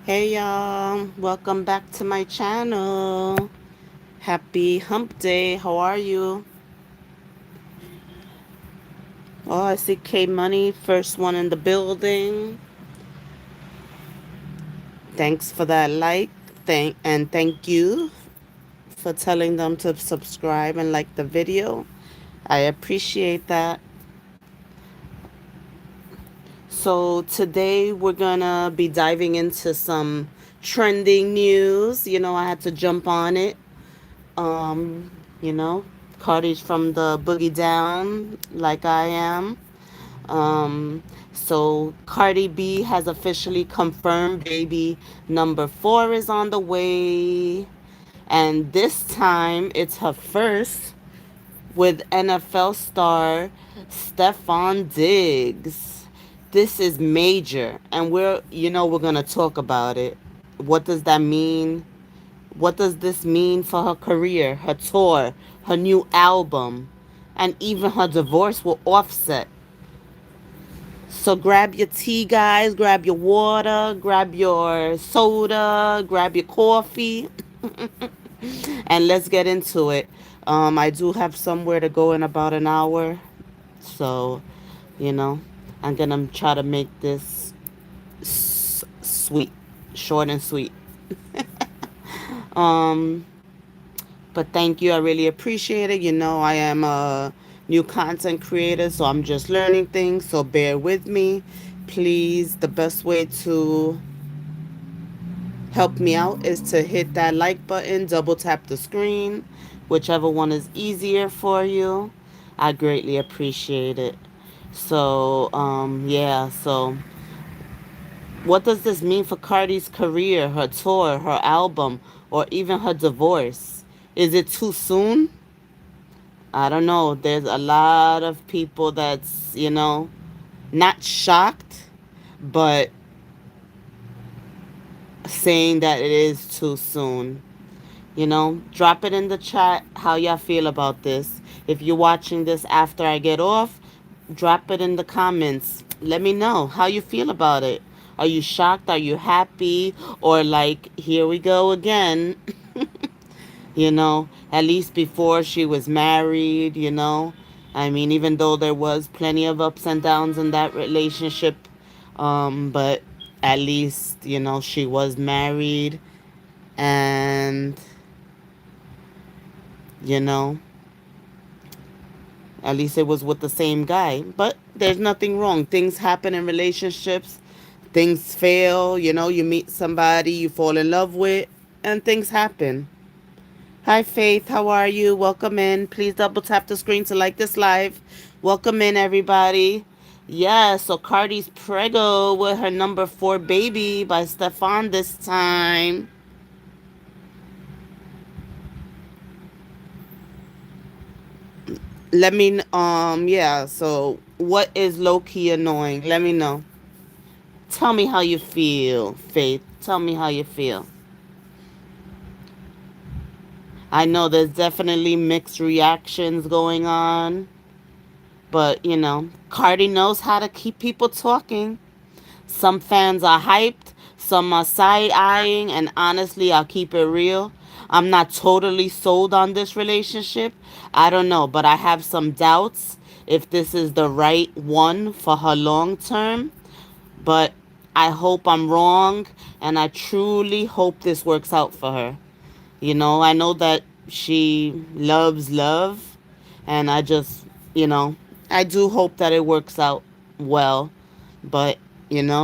Hey y'all, welcome back to my channel. Happy hump day. How are you? Oh, I see K Money, first one in the building. Thanks for that like. Thank you for telling them to subscribe and like the video. I appreciate that. So today we're gonna be diving into some trending news. I had to jump on it. Um, you know, Cardi's from the boogie down like I am. So Cardi B has officially confirmed baby number 4 is on the way. And this time it's her first with NFL star Stephon Diggs. This is major, and we're going to talk about it. What does that mean? What does this mean for her career, her tour, her new album, and even her divorce with Offset? So grab your tea, guys, grab your water, grab your soda, grab your coffee, and let's get into it. I do have somewhere to go in about an hour, so you know, I'm gonna try to make this sweet, short and sweet. Um, But thank you. I really appreciate it. I am a new content creator, so I'm just learning things. So bear with me. Please, the best way to help me out is to hit that like button, double tap the screen, whichever one is easier for you. I greatly appreciate it. So, yeah, so what does this mean for Cardi's career, her tour, her album, or even her divorce? Is it too soon? I don't know. There's a lot of people that's, not shocked, but saying that it is too soon. Drop it in the chat how y'all feel about this. If you're watching this after I get off, drop it in the comments. Let me know how you feel about it. Are you shocked? Are you happy? Or like, here we go again? At least before she was married. I mean, even though there was plenty of ups and downs in that relationship, but at least, she was married and, you know, at least it was with the same guy. But there's nothing wrong. Things happen in relationships, things fail, you meet somebody you fall in love with, and things happen. Hi, Faith. How are you? Welcome in. Please double tap the screen to like this live. Welcome in, everybody. Yeah, so Cardi's prego with her number 4 baby by Stefan this time. Yeah, so what is low key annoying? Let me know. Tell me how you feel, Faith. Tell me how you feel. I know there's definitely mixed reactions going on, but Cardi knows how to keep people talking. Some fans are hyped, some are side eyeing, and honestly, I'll keep it real. I'm not totally sold on this relationship. I don't know, but I have some doubts if this is the right one for her long term. But I hope I'm wrong, and I truly hope this works out for her. I know that she loves love, and you know, I do hope that it works out well. But,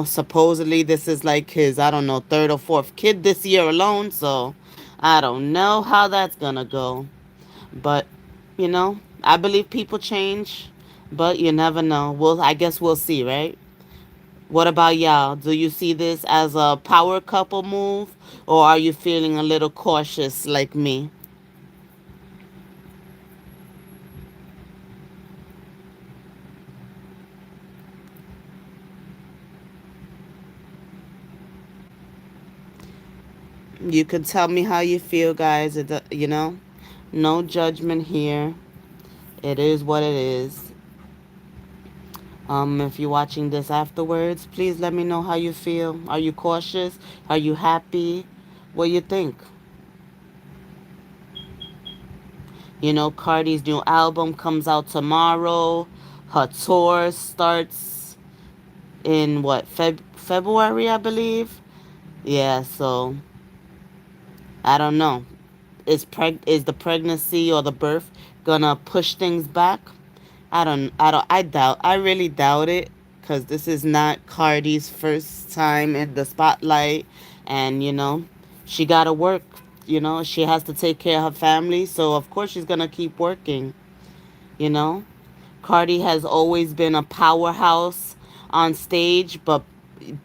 supposedly this is like his, I don't know, third or fourth kid this year alone, so I don't know how that's gonna go. But, I believe people change, but you never know. I guess we'll see, right? What about y'all? Do you see this as a power couple move, or are you feeling a little cautious like me? You can tell me how you feel, guys. No judgment here. It is what it is. If you're watching this afterwards, please let me know how you feel. Are you cautious? Are you happy? What you think? Cardi's new album comes out tomorrow. Her tour starts in what, February, I believe. Yeah, so I don't know. Is the pregnancy or the birth gonna push things back? I really doubt it, because this is not Cardi's first time in the spotlight, and she gotta work. She has to take care of her family, so of course she's gonna keep working. You know, Cardi has always been a powerhouse on stage, but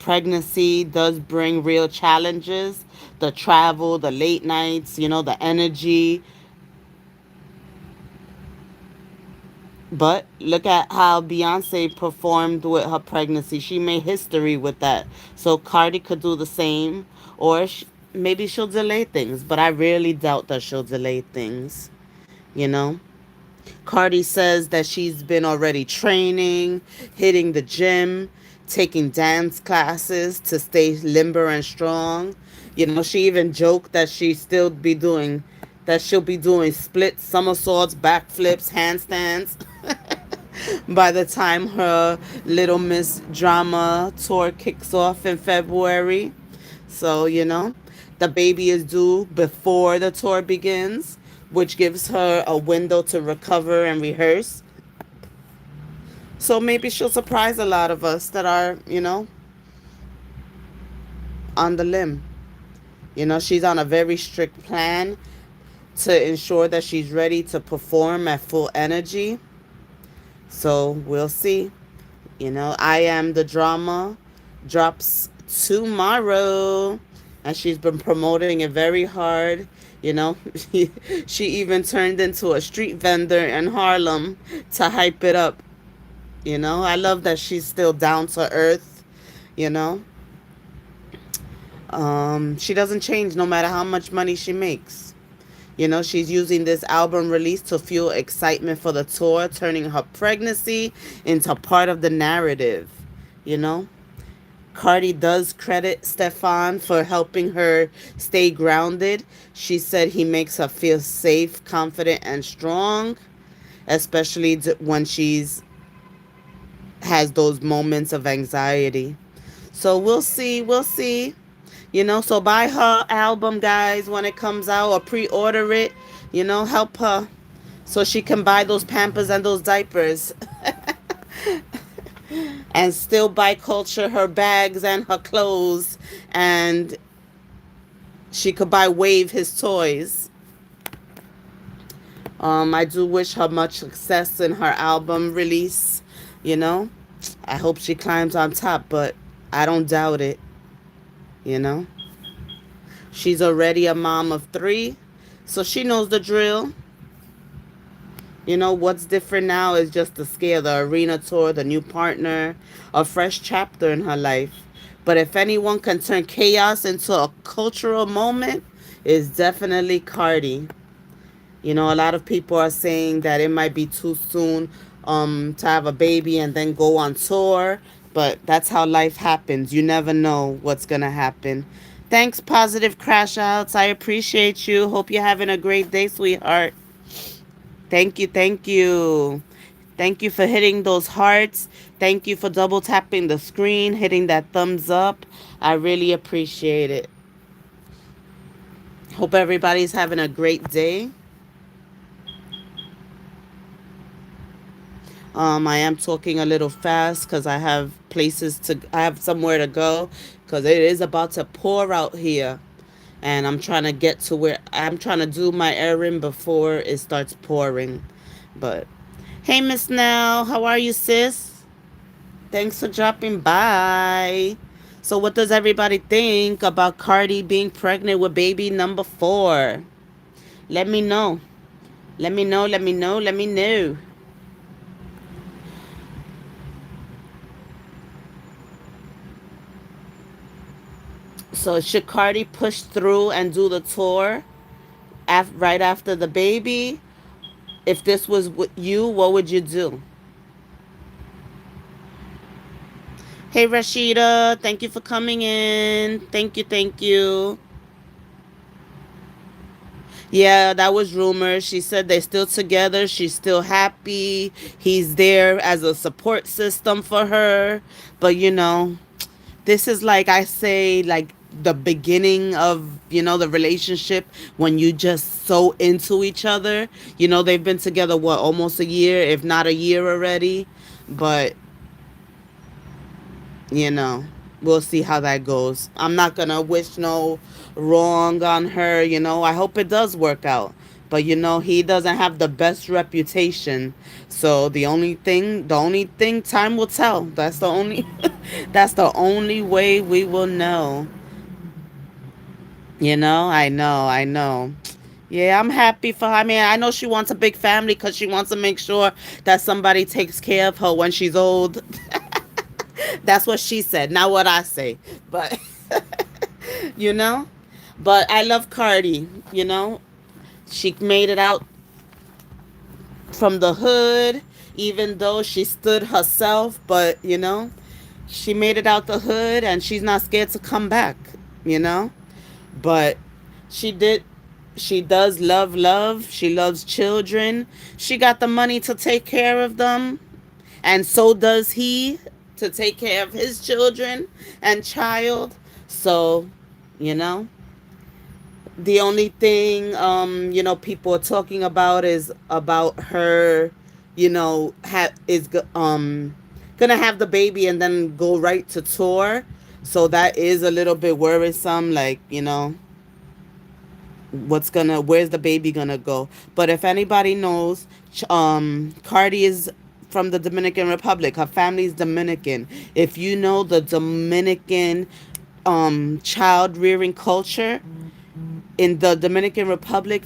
pregnancy does bring real challenges. The travel, the late nights, the energy. But look at how Beyonce performed with her pregnancy. She made history with that. So Cardi could do the same, or maybe she'll delay things. But I really doubt that she'll delay things. You know? Cardi says that she's been already training, hitting the gym, taking dance classes to stay limber and strong. She even joked that she'll be doing splits, somersaults, backflips, handstands by the time her Little Miss Drama tour kicks off in February. So, the baby is due before the tour begins, which gives her a window to recover and rehearse. So maybe she'll surprise a lot of us that are, on the limb. She's on a very strict plan to ensure that she's ready to perform at full energy. So we'll see. I Am the Drama drops tomorrow, and she's been promoting it very hard. She even turned into a street vendor in Harlem to hype it up. I love that she's still down to earth. You know, she doesn't change no matter how much money she makes. She's using this album release to fuel excitement for the tour, turning her pregnancy into part of the narrative. You know, Cardi does credit Stefan for helping her stay grounded. She said he makes her feel safe, confident, and strong, especially when she's has those moments of anxiety. So we'll see, we'll see. So buy her album, guys, when it comes out, or pre-order it. Help her so she can buy those Pampers and those diapers, and still buy Culture her bags and her clothes, and she could buy Wave his toys. I do wish her much success in her album release. You know, I hope she climbs on top, but I don't doubt it. You know, she's already a mom of three, so she knows the drill. What's different now is just the scale, the arena tour, the new partner, a fresh chapter in her life. But if anyone can turn chaos into a cultural moment, it's definitely Cardi. A lot of people are saying that it might be too soon to have a baby and then go on tour. But that's how life happens. You never know what's going to happen. Thanks, Positive Crash Outs. I appreciate you. Hope you're having a great day, sweetheart. Thank you, thank you. Thank you for hitting those hearts. Thank you for double tapping the screen, hitting that thumbs up. I really appreciate it. Hope everybody's having a great day. I am talking a little fast because I have somewhere to go, because it is about to pour out here. And I'm trying to get to where I'm trying to do my errand before it starts pouring. But hey, Miss Nell, how are you, sis? Thanks for dropping by. So, what does everybody think about Cardi being pregnant with baby number 4? Let me know. Let me know. Let me know. Let me know. So, should Cardi push through and do the tour right after the baby? If this was you, what would you do? Hey Rashida, thank you for coming in. Thank you, thank you. Yeah, that was rumors. She said they're still together. She's still happy. He's there as a support system for her. But this is like I say, like the beginning of, the relationship when you just so into each other. They've been together what, almost a year, if not a year already. But you know we'll see how that goes. I'm not gonna wish no wrong on her. I hope it does work out, but he doesn't have the best reputation. So the only thing time will tell. That's the only that's the only way we will know. I know. Yeah, I'm happy for her. I mean, I know she wants a big family because she wants to make sure that somebody takes care of her when she's old. That's what she said, not what I say. But you know, but I love Cardi. She made it out from the hood, even though she stood herself. But she made it out the hood, and she's not scared to come back. You know, but she did. She does love. She loves children. She got the money to take care of them, and so does he, to take care of his children and child. So, you know, the only thing people are talking about is about her, gonna have the baby and then go right to tour. So that is a little bit worrisome. Like, where's the baby gonna go? But if anybody knows, Cardi is from the Dominican Republic. Her family's Dominican. If you know the Dominican child rearing culture in the Dominican Republic,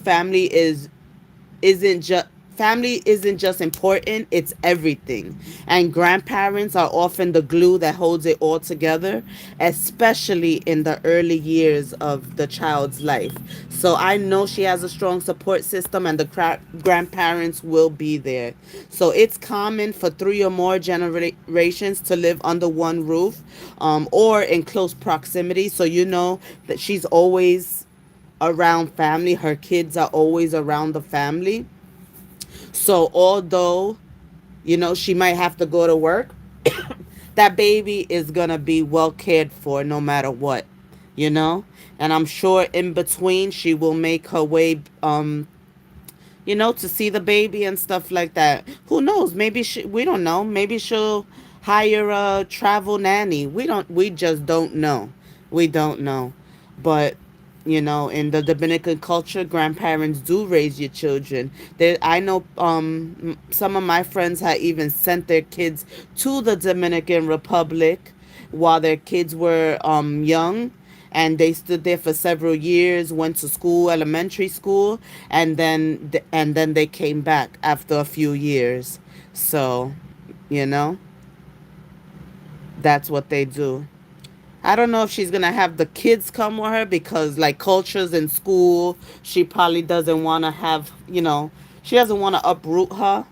isn't just family isn't just important, it's everything. And grandparents are often the glue that holds it all together, especially in the early years of the child's life. So I know she has a strong support system, and the grandparents will be there. So it's common for three or more generations to live under one roof, or in close proximity. So you know that she's always around family. Her kids are always around the family. So although, she might have to go to work, that baby is going to be well cared for no matter what, you know? And I'm sure in between she will make her way, to see the baby and stuff like that. Who knows? We don't know. Maybe she'll hire a travel nanny. We just don't know. We don't know. But, in the Dominican culture, grandparents do raise your children. I know some of my friends had even sent their kids to the Dominican Republic while their kids were young, and they stood there for several years, went to school, elementary school, and then they came back after a few years. So, you know, that's what they do. I don't know if she's gonna have the kids come with her, because like cultures in school, she probably doesn't want to have, she doesn't want to uproot her.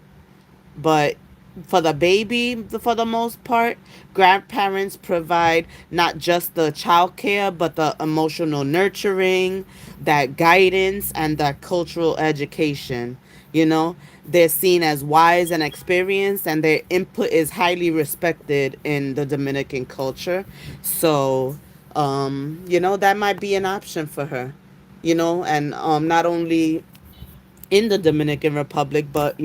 But for the baby, for the most part, grandparents provide not just the child care, but the emotional nurturing, that guidance, and that cultural education. You know, they're seen as wise and experienced, and their input is highly respected in the Dominican culture. So, that might be an option for her. And not only in the Dominican Republic, but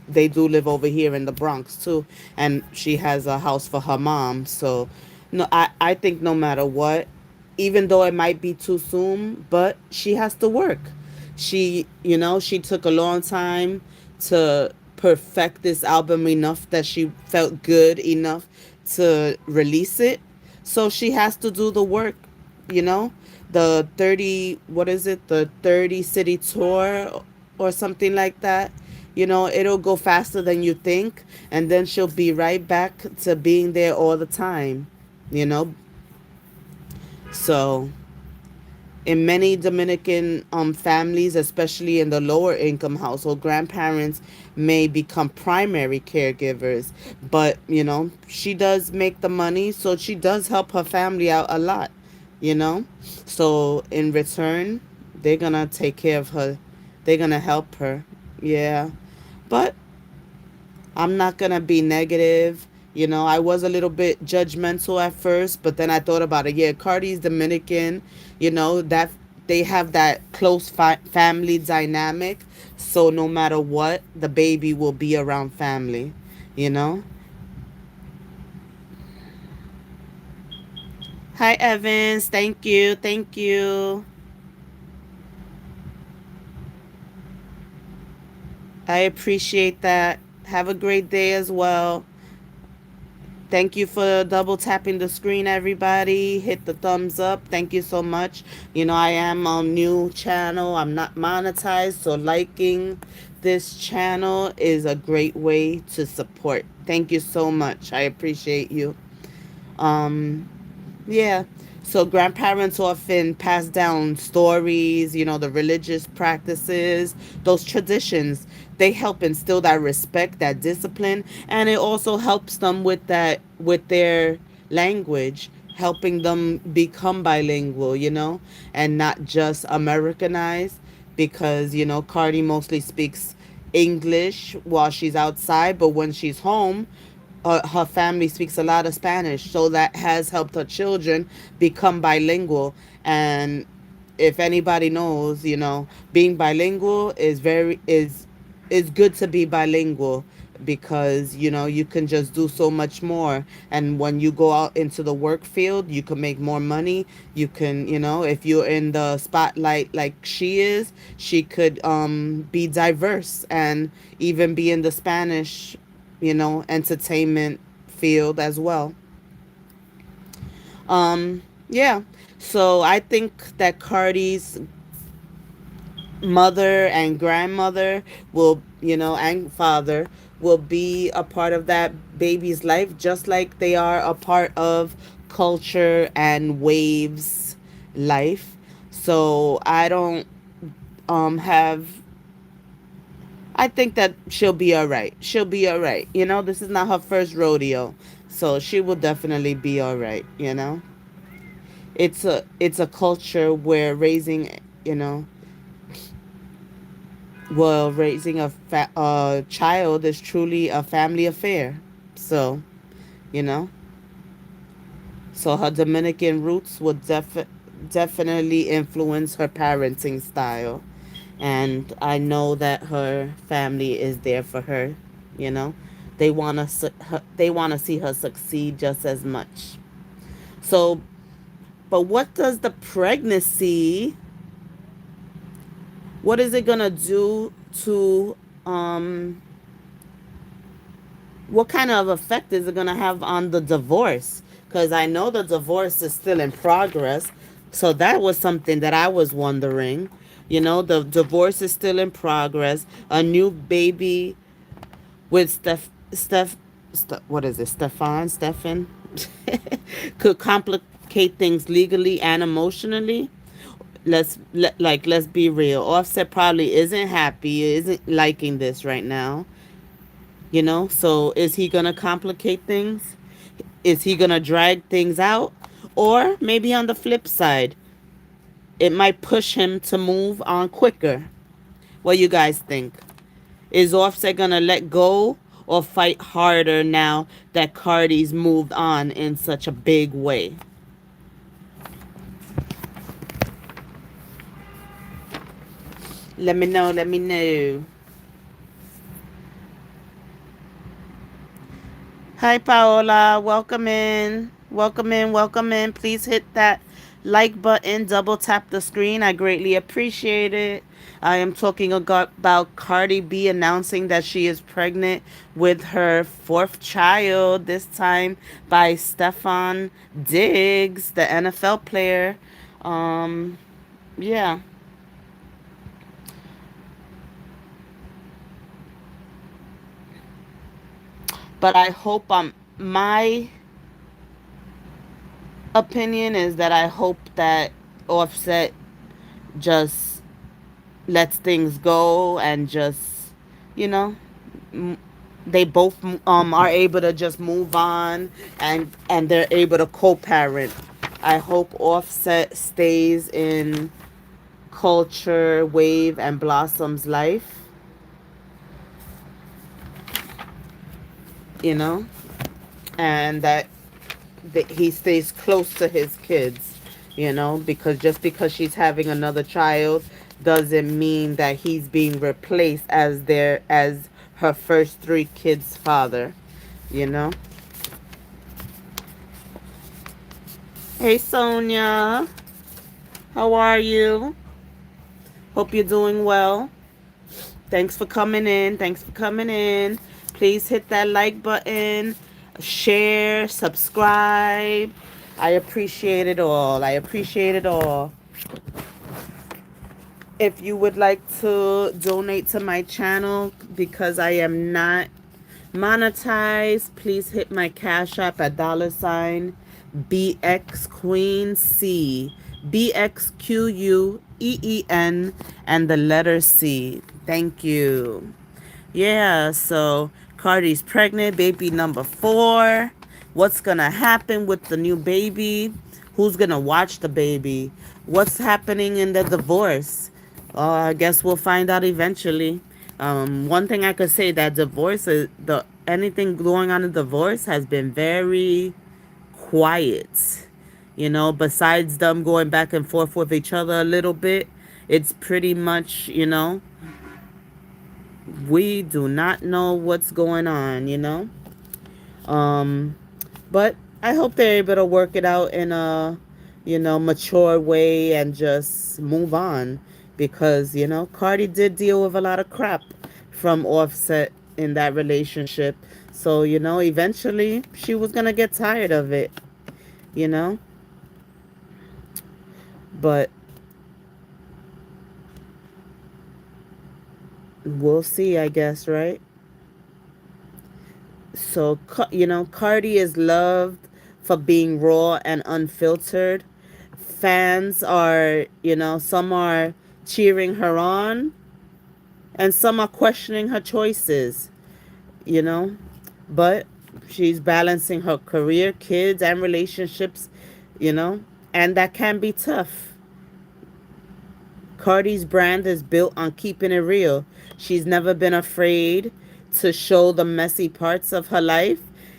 they do live over here in the Bronx too, and she has a house for her mom. So, no, I think no matter what, even though it might be too soon, but she has to work. She took a long time to perfect this album enough that she felt good enough to release it. So she has to do the work, you know? The 30, what is it? The 30 city tour or something like that. It'll go faster than you think, and then she'll be right back to being there all the time, you know? So In many Dominican families, especially in the lower income household, grandparents may become primary caregivers. But, she does make the money, so she does help her family out a lot, you know? So, in return, they're gonna take care of her, they're gonna help her. Yeah. But I'm not gonna be negative. I was a little bit judgmental at first, but then I thought about it. Yeah, Cardi's Dominican. That they have that close family dynamic. So no matter what, the baby will be around family. You know. Hi, Evans. Thank you. Thank you. I appreciate that. Have a great day as well. Thank you for double tapping the screen, everybody. Hit the thumbs up. Thank you so much. I am on new channel. I'm not monetized, so liking this channel is a great way to support. Thank you so much. I appreciate you. Um, yeah. So grandparents often pass down stories, the religious practices, those traditions. They help instill that respect, that discipline, and it also helps them with their language, helping them become bilingual, and not just Americanized because, Cardi mostly speaks English while she's outside, but when she's home, her family speaks a lot of Spanish, so that has helped her children become bilingual. And if anybody knows, being bilingual is good to be bilingual because you can just do so much more. And when you go out into the work field, you can make more money. You can, if you're in the spotlight like she is, she could be diverse and even be in the Spanish entertainment field as well. Yeah. So I think that Cardi's mother and grandmother and father will be a part of that baby's life, just like they are a part of culture and waves life. So I don't have I think that she'll be all right. She'll be all right. This is not her first rodeo. So she will definitely be all right, It's a culture where you know, raising a child is truly a family affair. So, you know, so her Dominican roots would definitely influence her parenting style. And I know that her family is there for her, you know. They want to see her succeed just as much. So, but what does the pregnancy what is it going to do to what kind of effect is it going to have on the divorce? Because I know the divorce is still in progress. So that was something that I was wondering. The divorce is still in progress. A new baby with what is it? Stefan? Could complicate things legally and emotionally. Let's be real. Offset probably isn't happy, isn't liking this right now. So is he gonna complicate things? Is he gonna drag things out? Or maybe on the flip side, it might push him to move on quicker. What you guys think? Is Offset gonna let go or fight harder now that Cardi's moved on in such a big way? Let me know. Let me know. Hi, Paola. Welcome in. Welcome in. Welcome in. Please hit that like button. Double tap the screen. I greatly appreciate it. I am talking about Cardi B announcing that she is pregnant with her fourth child, this time by Stefan Diggs, the NFL player. Um, yeah. But I hope my opinion is that I hope that Offset just lets things go and just, you know, m- they both are able to just move on, and they're able to co-parent. I hope Offset stays in Culture, Wave, and Blossom's life, you know, and that he stays close to his kids, you know, because just because she's having another child doesn't mean that he's being replaced as her first three kids' father, you know. Hey Sonia, how are you? Hope you're doing well. Thanks for coming in. Thanks for coming in. Please hit that like button, share, subscribe. I appreciate it all. I appreciate it all. If you would like to donate to my channel because I am not monetized, please hit my cash app at $BX Queen C. BXQUEEN and the letter C. Thank you. Yeah, so Cardi's pregnant, baby number 4. What's gonna happen with the new baby? Who's gonna watch the baby? What's happening in the divorce? I guess we'll find out eventually. One thing I could say that divorce is the anything going on in divorce has been very quiet. You know, besides them going back and forth with each other a little bit, it's pretty much, you know, we do not know what's going on, you know. Um, but I hope they're able to work it out in a, you know, mature way and just move on because, you know, Cardi did deal with a lot of crap from Offset in that relationship. So, you know, eventually she was going to get tired of it, you know. But we'll see, I guess, right? So, you know, Cardi is loved for being raw and unfiltered. Fans are, you know, some are cheering her on and some are questioning her choices, you know. But she's balancing her career, kids, and relationships, you know, and that can be tough. Cardi's brand is built on keeping it real. She's never been afraid to show the messy parts of her life,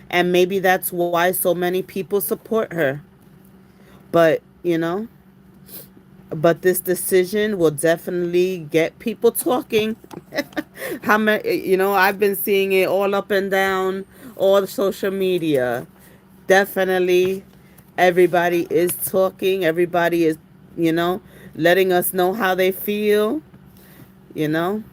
and maybe that's why so many people support her. But, you know, but this decision will definitely get people talking. How many, you know, I've been seeing it all up and down all the social media. Definitely everybody is talking, everybody is, you know, letting us know how they feel, you know.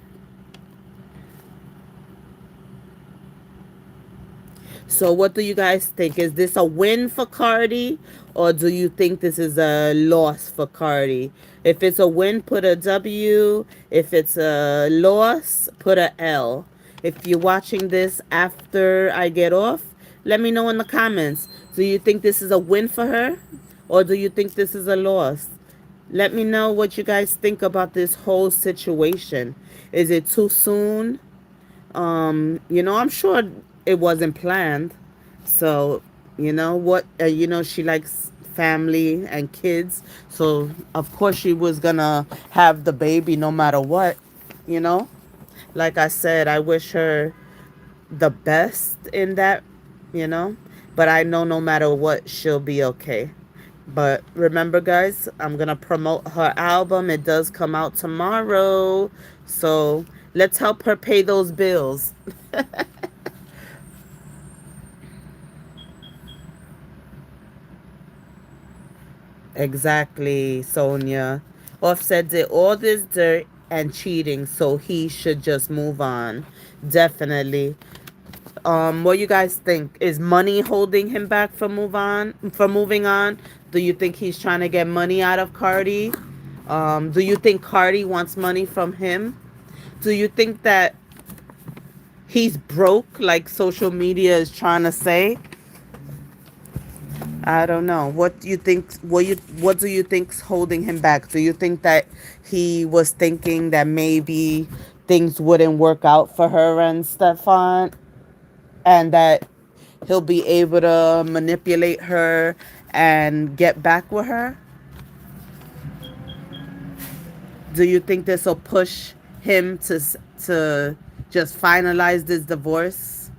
So what do you guys think? Is this a win for Cardi, or do you think this is a loss for Cardi? If it's a win, put a W. If it's a loss, put a L. If you're watching this after I get off, let me know in the comments. Do you think this is a win for her, or do you think this is a loss? Let me know what you guys think about this whole situation. Is it too soon? You know, I'm sure it wasn't planned. So, you know what, you know, she likes family and kids. So, of course she was gonna have the baby no matter what, you know? Like I said, I wish her the best in that, you know? But I know no matter what, she'll be okay. But remember, guys, I'm going to promote her album. It does come out tomorrow. So let's help her pay those bills. Exactly, Sonia. Offset did all this dirt and cheating, so he should just move on. Definitely. What you guys think? Is money holding him back from moving on? Do you think he's trying to get money out of Cardi? Do you think Cardi wants money from him? Do you think that he's broke like social media is trying to say? I don't know. What do you think? What do you think's holding him back? Do you think that he was thinking that maybe things wouldn't work out for her and Stefan, and that he'll be able to manipulate her and get back with her? Do you think this will push him to just finalize this divorce?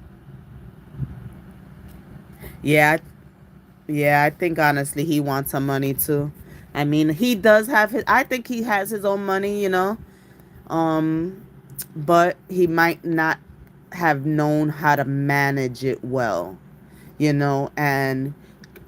Yeah, yeah, I think honestly he wants some money too. I mean, he does have his. I think he has his own money, um, but he might not have known how to manage it well, and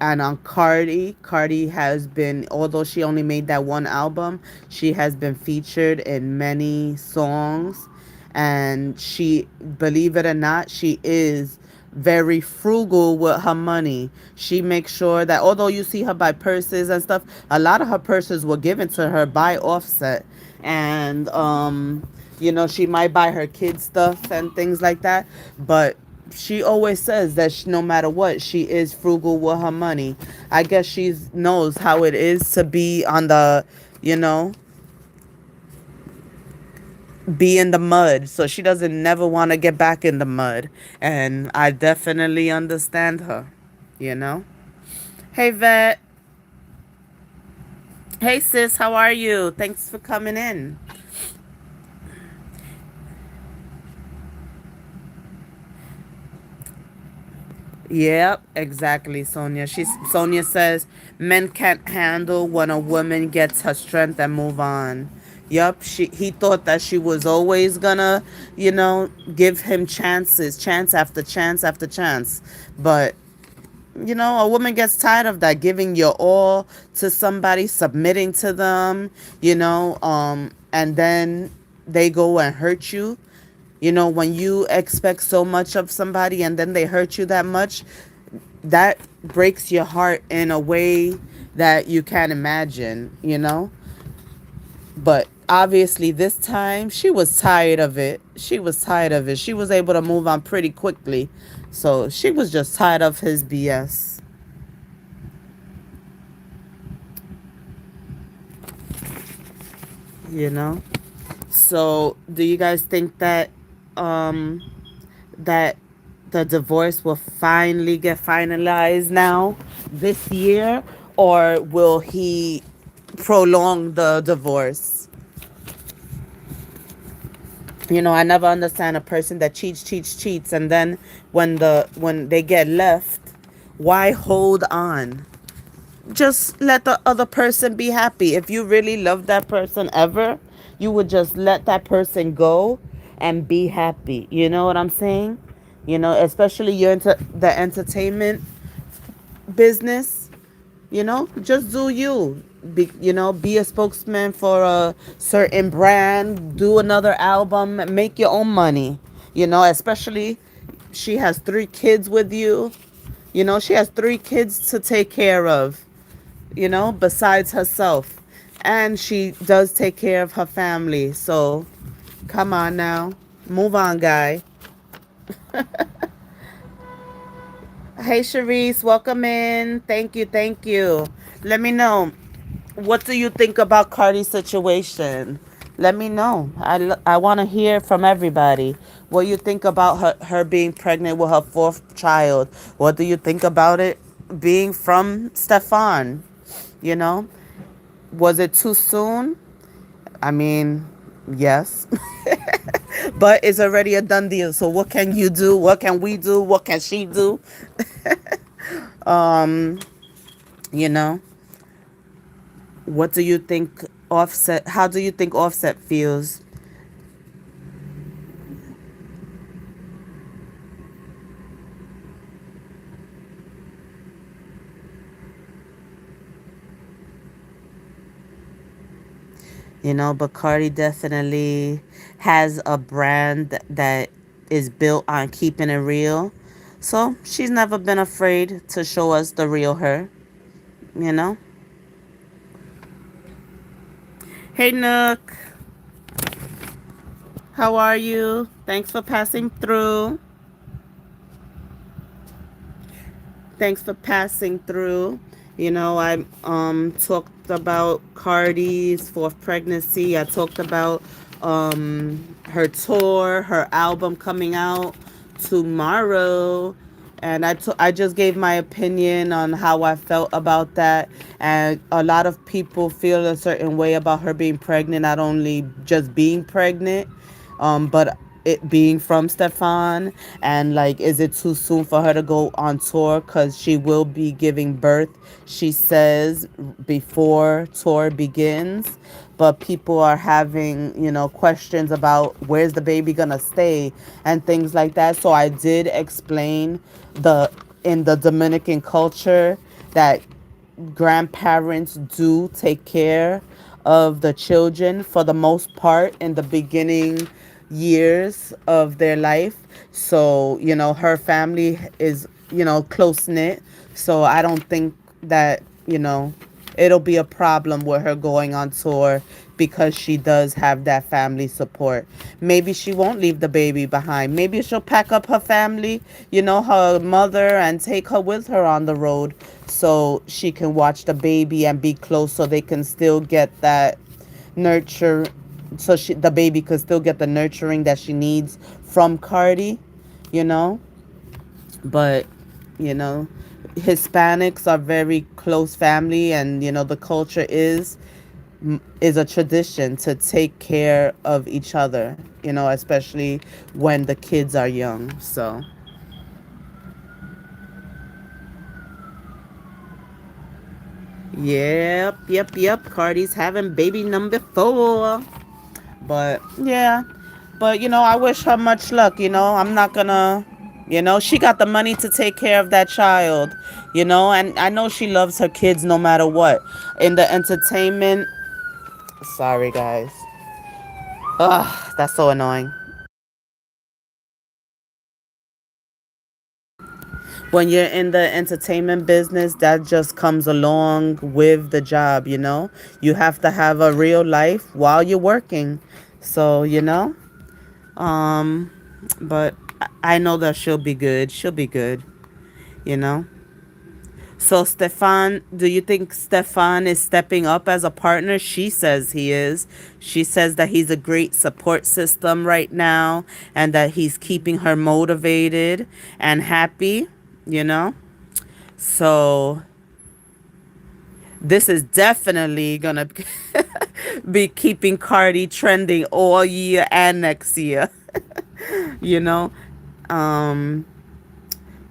on Cardi has been, although she only made that one album, she has been featured in many songs, and she, believe it or not, she is very frugal with her money. She makes sure that although you see her buy purses and stuff, a lot of her purses were given to her by Offset, and she might buy her kids stuff and things like that, but she always says that no matter what, she is frugal with her money. I guess she knows how it is to be on the, you know, be in the mud. So she doesn't never want to get back in the mud. And I definitely understand her, you know? Hey, Vet. Hey, sis, how are you? Thanks for coming in. Yep, exactly, Sonia. Sonia says men can't handle when a woman gets her strength and move on. Yep, he thought that she was always gonna, give him chances, chance after chance after chance. But a woman gets tired of that, giving your all to somebody, submitting to them, and then they go and hurt you. When you expect so much of somebody and then they hurt you that much, that breaks your heart in a way that you can't imagine. But obviously, this time she was tired of it. She was tired of it. She was able to move on pretty quickly. So she was just tired of his BS, you know? So do you guys think um that the divorce will finally get finalized now this year, or will he prolong the divorce? I never understand a person that cheats, and then when they get left, why hold on? Just let the other person be happy. If you really love that person ever, you would just let that person go and be happy. You know what I'm saying? Especially you're into the entertainment business, just do you. Be a spokesman for a certain brand, do another album, make your own money. Especially she has 3 kids with you. She has 3 kids to take care of, besides herself. And she does take care of her family. So come on now. Move on, guy. Hey, Sharice, welcome in. Thank you, thank you. Let me know. What do you think about Cardi's situation? Let me know. I want to hear from everybody. What you think about her being pregnant with her 4th child? What do you think about it being from Stefan? You know, was it too soon? I mean, yes. But it's already a done deal. So what can you do? What can we do? What can she do? Um, you know, what do you think Offset, how do you think Offset feels? But Cardi definitely has a brand that is built on keeping it real. So she's never been afraid to show us the real her, you know? Hey, Nook. How are you? Thanks for passing through. Thanks for passing through. I talked about Cardi's fourth pregnancy. I talked about her tour, her album coming out tomorrow. And I just gave my opinion on how I felt about that. And a lot of people feel a certain way about her being pregnant, not only just being pregnant, but it being from Stefan. And like, is it too soon for her to go on tour? Because she will be giving birth, she says, before tour begins. But people are having, questions about where's the baby gonna stay and things like that. So I did explain the in the Dominican culture that grandparents do take care of the children for the most part in the beginning years of their life. So, her family is, close knit. So I don't think that, it'll be a problem with her going on tour because she does have that family support. Maybe she won't leave the baby behind. Maybe she'll pack up her family, her mother, and take her with her on the road so she can watch the baby and be close so they can still get that nurture so the baby could still get the nurturing that she needs from Cardi, you know? But, you know, Hispanics are very close family, and the culture is a tradition to take care of each other, especially when the kids are young. So, yep. Cardi's having baby number 4. But yeah, but I wish her much luck. I'm not gonna, she got the money to take care of that child, and I know she loves her kids no matter what. In the entertainment, sorry guys, ugh, that's so annoying. When you're in the entertainment business, that just comes along with the job. You have to have a real life while you're working. So um, but I know that she'll be good. She'll be good. you know. So Stefan, do you think Stefan is stepping up as a partner? She says he is. She says that he's a great support system right now and that he's keeping her motivated and happy, you know? So this is definitely going to be keeping Cardi trending all year and next year, you know? Um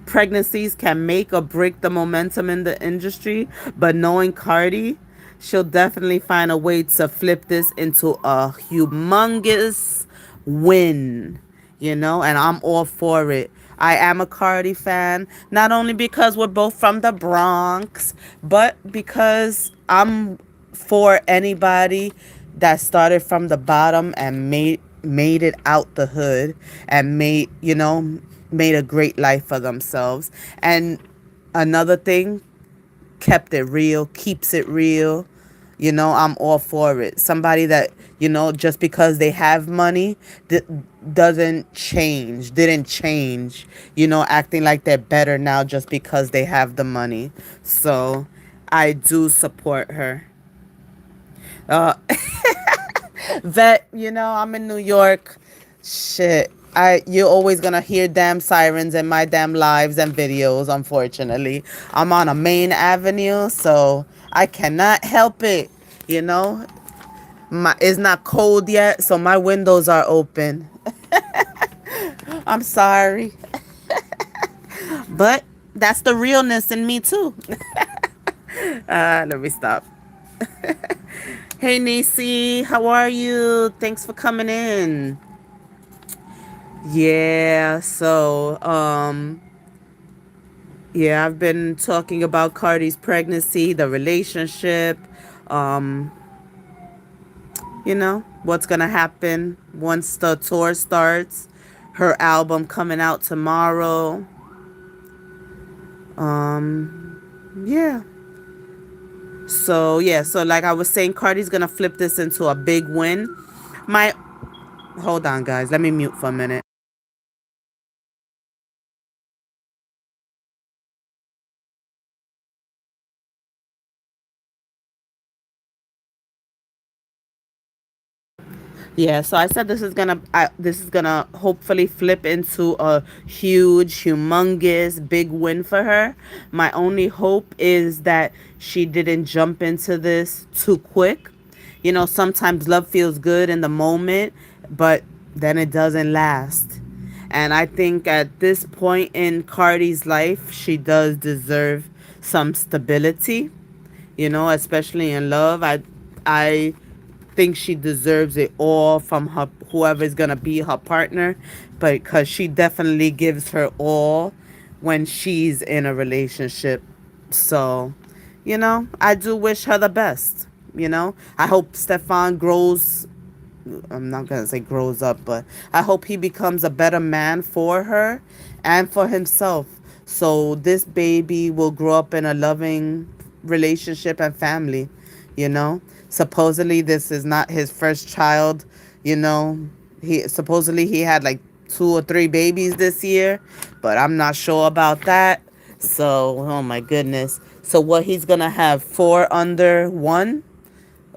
Pregnancies can make or break the momentum in the industry, but knowing Cardi, she'll definitely find a way to flip this into a humongous win, and I'm all for it. I am a Cardi fan, not only because we're both from the Bronx, but because I'm for anybody that started from the bottom and made it out the hood and made a great life for themselves. And another thing, kept it real, keeps it real. I'm all for it. Somebody that, just because they have money didn't change, acting like they're better now just because they have the money. So I do support her. Uh, Vet, I'm in New York. Shit. You're always gonna hear damn sirens in my damn lives and videos, unfortunately. I'm on a main avenue, so I cannot help it. You know? It's not cold yet, so my windows are open. I'm sorry. But that's the realness in me too. Let me stop. Hey Nisi, how are you? Thanks for coming in. Yeah, so yeah, I've been talking about Cardi's pregnancy, the relationship, um, what's gonna happen once the tour starts, her album coming out tomorrow. Yeah. So like I was saying, Cardi's gonna flip this into a big win. My Hold on guys, let me mute for a minute. Yeah, so I said this is gonna hopefully flip into a huge, humongous, big win for her. My only hope is that she didn't jump into this too quick. You know, sometimes love feels good in the moment, but then it doesn't last. And I think at this point in Cardi's life, she does deserve some stability, you know, especially in love. I think she deserves it all from her whoever's gonna be her partner, but because she definitely gives her all when she's in a relationship. So, you know, I do wish her the best. You know, I hope Stefan grows. I'm not gonna say grows up, but I hope he becomes a better man for her and for himself. So this baby will grow up in a loving relationship and family, you know. Supposedly this is not his first child, you know. He had like 2 or 3 babies this year, but I'm not sure about that. So, oh my goodness. So what he's gonna have 4 under 1?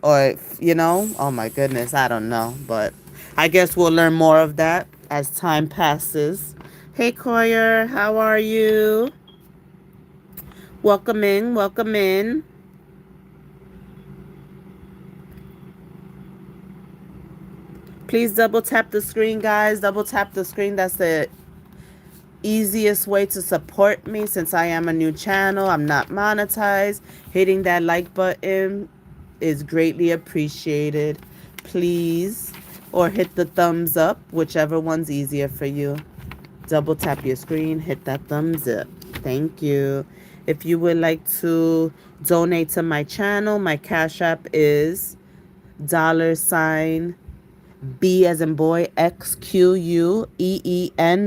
Or, you know, oh my goodness, I don't know, but I guess we'll learn more of that as time passes. Hey Coyer, how are you? Welcome in, welcome in. Please double tap the screen, guys. Double tap the screen. That's the easiest way to support me since I am a new channel. I'm not monetized. Hitting that like button is greatly appreciated. Please. Or hit the thumbs up, whichever one's easier for you. Double tap your screen, hit that thumbs up. Thank you. If you would like to donate to my channel, my Cash App is $sign B as in boy, XQUEEN,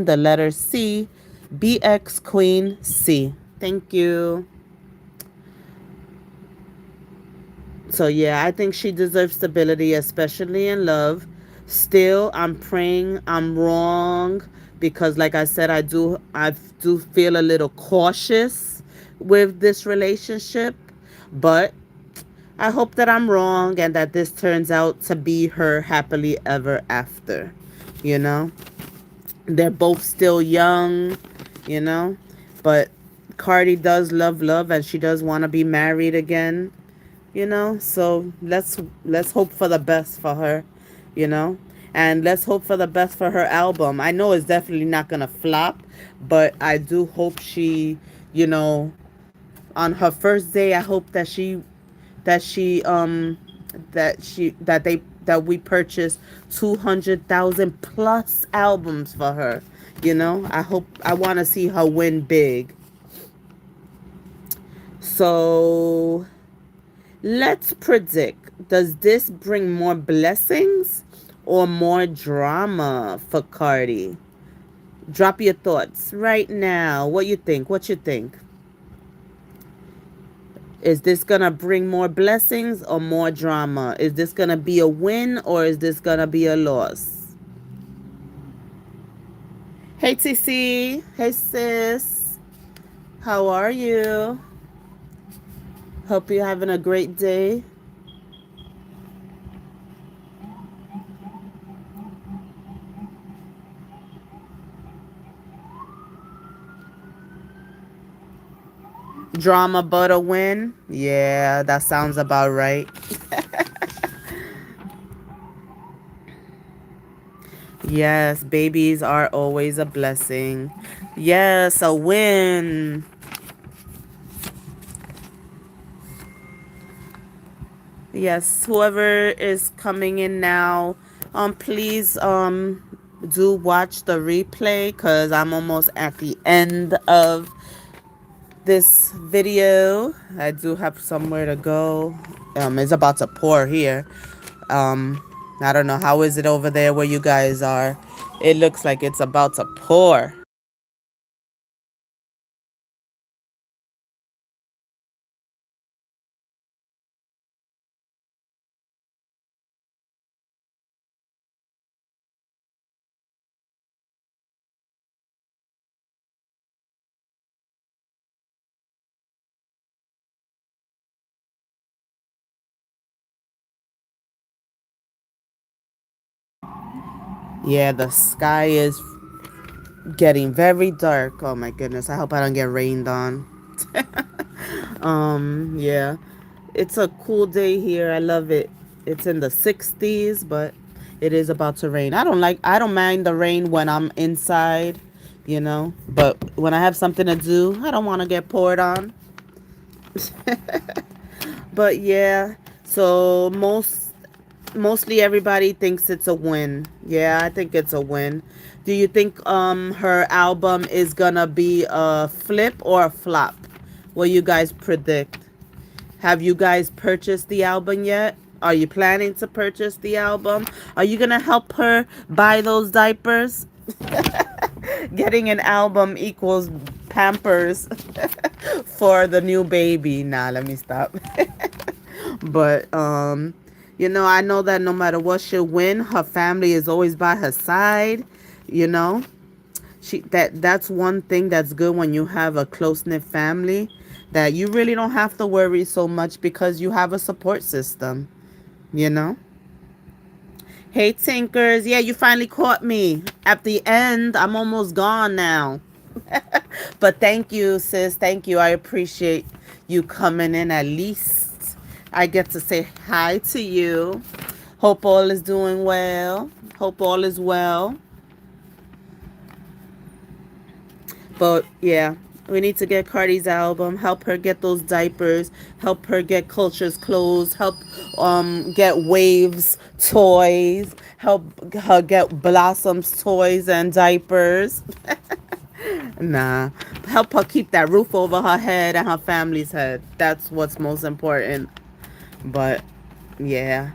the letter C, BX Queen C. Thank you. So yeah, I think she deserves stability, especially in love. Still, I'm praying I'm wrong because like I said, I do feel a little cautious with this relationship, but I hope that I'm wrong and that this turns out to be her happily ever after. You know? They're both still young, you know? But Cardi does love and she does want to be married again, you know. So let's hope for the best for her, you know. And let's hope for the best for her album. I know it's definitely not gonna flop, but I do hope she, you know, on her first day, I hope that she that we purchase 200,000 plus albums for her. You know, I want to see her win big. So let's predict. Does this bring more blessings or more drama for Cardi? Drop your thoughts right now. What you think? What you think? Is this gonna bring more blessings or more drama? Is this gonna be a win or is this gonna be a loss? Hey TC, hey sis, how are you? Hope you're having a great day. Drama but a win? Yeah, that sounds about right. Yes, babies are always a blessing. Yes, a win. Yes, whoever is coming in now, please do watch the replay because I'm almost at the end of this video. I do have somewhere to go. It's about to pour here. Um, I don't know, how is it over there where you guys are? It looks like it's about to pour. Yeah, the sky is getting very dark. Oh my goodness. I hope I don't get rained on. Yeah. It's a cool day here. I love it. It's in the 60s, but it is about to rain. I don't mind the rain when I'm inside, but when I have something to do, I don't want to get poured on. But yeah, so mostly everybody thinks it's a win. Yeah, I think it's a win. Do you think her album is gonna be a flip or a flop? What you guys predict? Have you guys purchased the album yet? Are you planning to purchase the album? Are you gonna help her buy those diapers? Getting an album equals Pampers for the new baby. Nah, let me stop. But I know that no matter what she'll win, her family is always by her side. You know, that's one thing that's good when you have a close knit family, that you really don't have to worry so much because you have a support system. You know. Hey Tinkers, yeah, you finally caught me at the end. I'm almost gone now. But thank you, sis. Thank you. I appreciate you coming in at least. I get to say hi to you. Hope all is doing well. Hope all is well. But yeah, we need to get Cardi's album, help her get those diapers, help her get Culture's clothes, help get Waves toys, help her get Blossom's toys and diapers. Nah, help her keep that roof over her head and her family's head. That's what's most important. But yeah,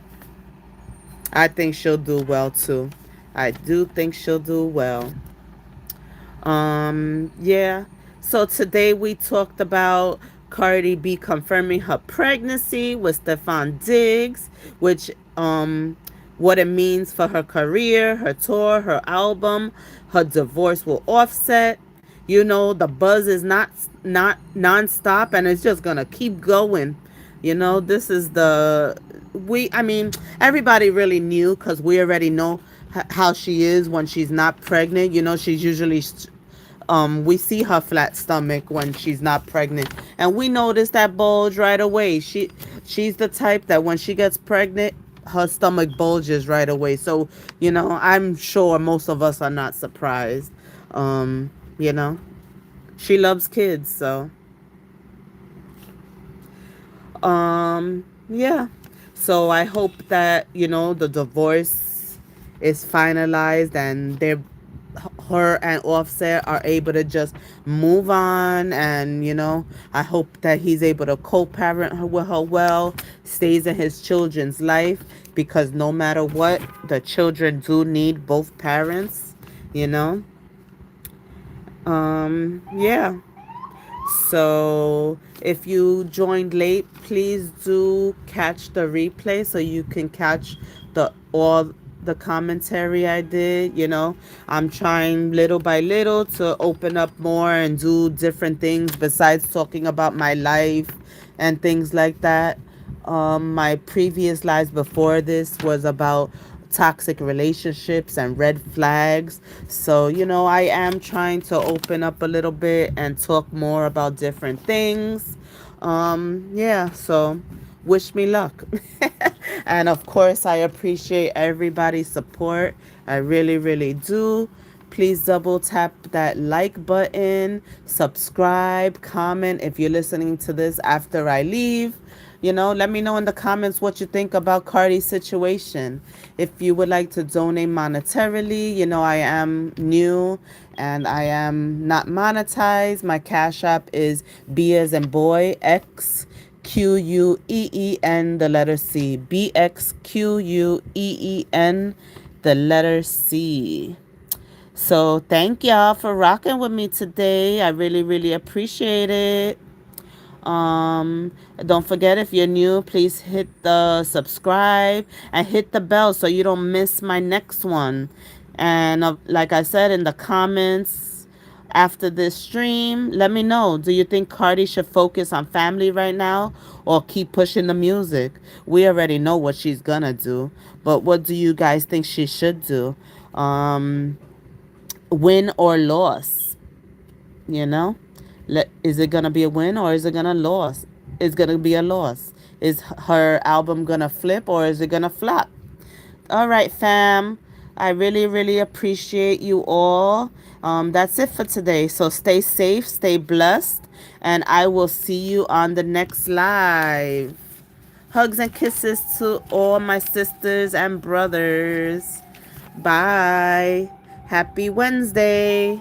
I think she'll do well too. I do think she'll do well. Yeah. So today we talked about Cardi B confirming her pregnancy with Stefan Diggs, which what it means for her career, her tour, her album, her divorce will Offset. The buzz is not nonstop, and it's just gonna keep going. This is the we. I mean, everybody really knew because we already know how she is when she's not pregnant. She's usually we see her flat stomach when she's not pregnant, and we notice that bulge right away. She's the type that when she gets pregnant, her stomach bulges right away. So I'm sure most of us are not surprised. um you know she loves kids, so yeah. So I hope that the divorce is finalized and her and Offset are able to just move on, and I hope that he's able to co-parent her with her well, stays in his children's life, because no matter what, the children do need both parents. you know yeah. So if you joined late, please do catch the replay so you can catch all the commentary I did. I'm trying little by little to open up more and do different things besides talking about my life and things like that. My previous lives before this was about toxic relationships and red flags. So, I am trying to open up a little bit and talk more about different things. Yeah, so wish me luck. And of course, I appreciate everybody's support. I really, really do. Please double tap that like button, subscribe, comment if you're listening to this after I leave. Let me know in the comments what you think about Cardi's situation. If you would like to donate monetarily, I am new and I am not monetized. My Cash App is B as in boy, XQUEEN, the letter C. BXQUEEN, the letter C. So thank y'all for rocking with me today. I really, really appreciate it. Don't forget, if you're new, please hit the subscribe and hit the bell so you don't miss my next one. And like I said in the comments after this stream, let me know. Do you think Cardi should focus on family right now or keep pushing the music? We already know what she's gonna do, but what do you guys think she should do? um, win or loss. You know, is it gonna be a win or is it gonna loss? It's gonna be a loss. Is her album gonna flip or is it gonna flop? All right, fam. I really, really appreciate you all. That's it for today. So stay safe, stay blessed, and I will see you on the next live. Hugs and kisses to all my sisters and brothers. Bye. Happy Wednesday.